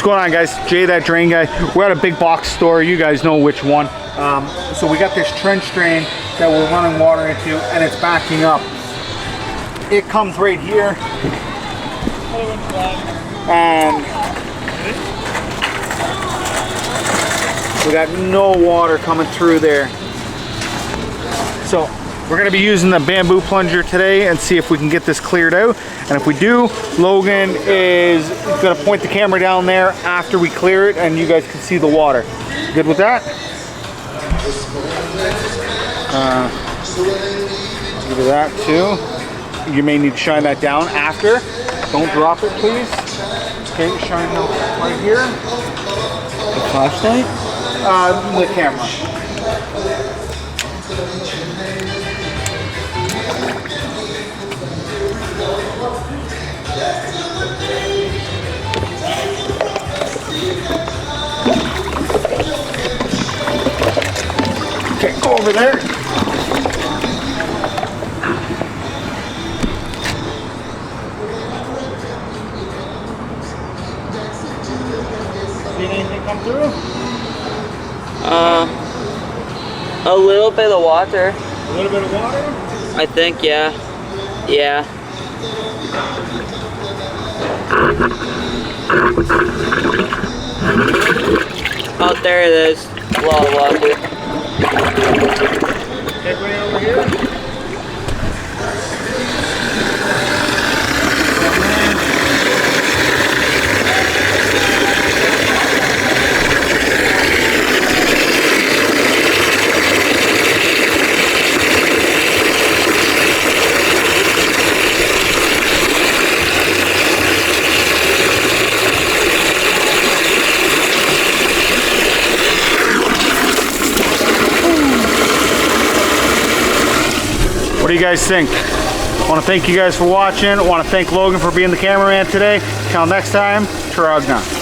What's going on, guys? Jay, that drain guy. We're at a big box store. You guys know which one. So we got this trench drain that we're running water into, and it's backing up. It comes right here, and we got no water coming through there. So we're going to be using the bamboo plunger today and see if we can get this cleared out. And if we do, Logan is going to point the camera down there after we clear it, and you guys can see the water. Good with that? Give it that too. You may need to shine that down after. Don't drop it, please. Okay, shine it right here. The flashlight? The camera. Okay, go over there. See anything come through? A little bit of water. A little bit of water? I think, yeah. Yeah. Oh, there it is. A lot of water. Okay, way over here. What do you guys think? I want to thank you guys for watching. I want to thank Logan for being the cameraman today. Till next time, Taragna.